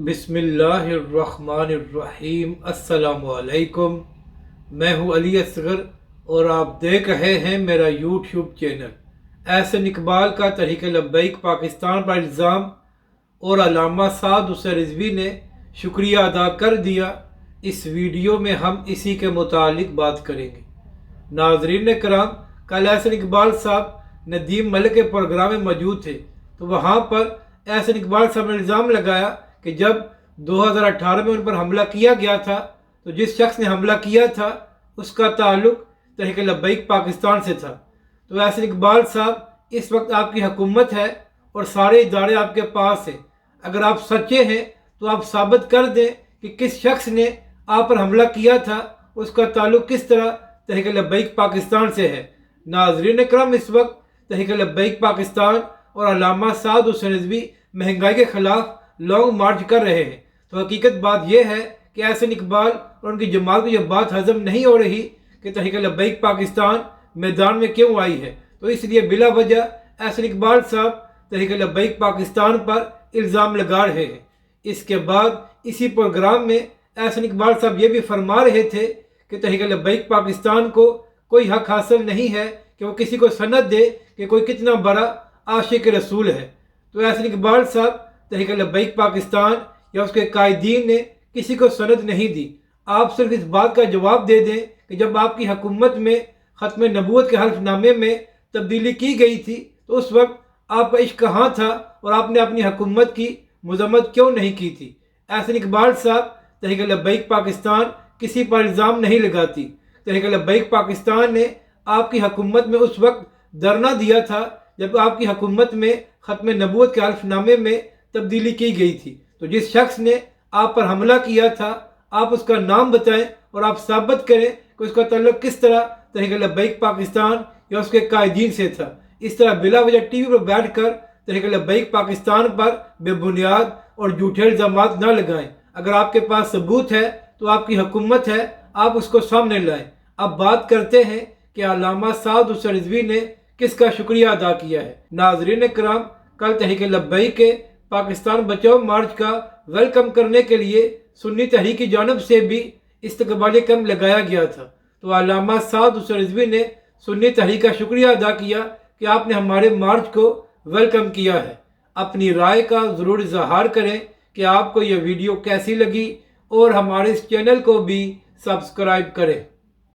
बिस्मिल्लाहिर्रहमानिर्रहीम। अस्सलाम वालेकुम। मैं हूँ अली असगर और आप देख रहे हैं मेरा यूट्यूब चैनल। एहसन इकबाल का तहरीक लब्बैक पाकिस्तान पर इल्ज़ाम और अल्लामा साद हुसैन रिजवी ने शुक्रिया अदा कर दिया। इस वीडियो में हम इसी के मुतालिक बात करेंगे। नाजरीन कराम, कल एहसन इकबाल साहब नदीम मलिक के प्रोग्राम में मौजूद थे, तो वहाँ पर एहसन इकबाल साहब ने इल्ज़ाम लगाया कि जब 2018 में उन पर हमला किया गया था, तो जिस शख्स ने हमला किया था उसका ताल्लुक तहरीक लब्बैक पाकिस्तान से था। तो एहसन इकबाल साहब, इस वक्त आपकी हुकूमत है और सारे इदारे आपके पास हैं। अगर आप सच्चे हैं तो आप साबित कर दें कि किस शख्स ने आप पर हमला किया था, उसका ताल्लुक किस तरह तहरीक लब्बैक पाकिस्तान से है। नाज़रीन करम, इस वक्त तहरीक लब्बैक पाकिस्तान और अल्लामा साद हुसैन रिजवी महंगाई के खिलाफ लॉन्ग मार्च कर रहे हैं। तो हकीकत बात यह है कि एहसन इकबाल और उनकी जमात को यह बात हजम नहीं हो रही कि तहरीक लब्बैक पाकिस्तान मैदान में क्यों आई है। तो इसलिए बिला वजह एहसन इकबाल साहब तहरीक लब्बैक पाकिस्तान पर इल्ज़ाम लगा रहे हैं। इसके बाद इसी प्रोग्राम में एहसन इकबाल साहब ये भी फरमा रहे थे कि तहरीक लब्बैक पाकिस्तान को कोई हक हासिल नहीं है कि वो किसी को सनद दे कि कोई कितना बड़ा आशिक रसूल है। तो एहसन इकबाल साहब, तहरीक लब्बैक पाकिस्तान या उसके कायदीन ने किसी को सनद नहीं दी। आप सिर्फ इस बात का जवाब दे दें कि जब आपकी हुकूमत में ख़त्म नबूवत के हल्फनामे में तब्दीली की गई थी, तो उस वक्त आपका इश्क कहाँ था और आपने अपनी हुकूमत की मजम्मत क्यों नहीं की थी। एहसन इकबाल साहब, तहरीक लब्बैक पाकिस्तान किसी पर इल्ज़ाम नहीं लगाती। तहरीक लब्बैक पाकिस्तान ने आपकी हुकूमत में उस वक्त धरना दिया था जब आपकी हुकूमत में ख़त्म नबूवत के हल्फनामे में तब्दीली की गई थी। तो जिस शख्स ने आप पर हमला किया था, आप उसका नाम बताएं और आप साबित करें कि उसका ताल्लुक किस तरह तहरीक लब्बैक पाकिस्तान या उसके कायदीन से था। इस तरह बिला वजह टीवी पर बैठ कर तहरीक लब्बैक पाकिस्तान पर बेबुनियाद और झूठे इल्ज़ामात न लगाएं। अगर आपके पास सबूत है तो आपकी हुकूमत है, आप उसको सामने लाएं। अब बात करते हैं कि अल्लामा साद हुसैन रिजवी ने किसका शुक्रिया अदा किया है। नाज़रीन कराम, कल तहरीक लब्बैक के पाकिस्तान बचाओ मार्च का वेलकम करने के लिए सुन्नी तहरीक की जानब से भी इस्तकबाली कैंप लगाया गया था। तो अल्लामा साद हुसैन रिजवी ने सुन्नी तहरीक का शुक्रिया अदा किया कि आपने हमारे मार्च को वेलकम किया है। अपनी राय का ज़रूर इज़हार करें कि आपको यह वीडियो कैसी लगी और हमारे इस चैनल को भी सब्सक्राइब करें।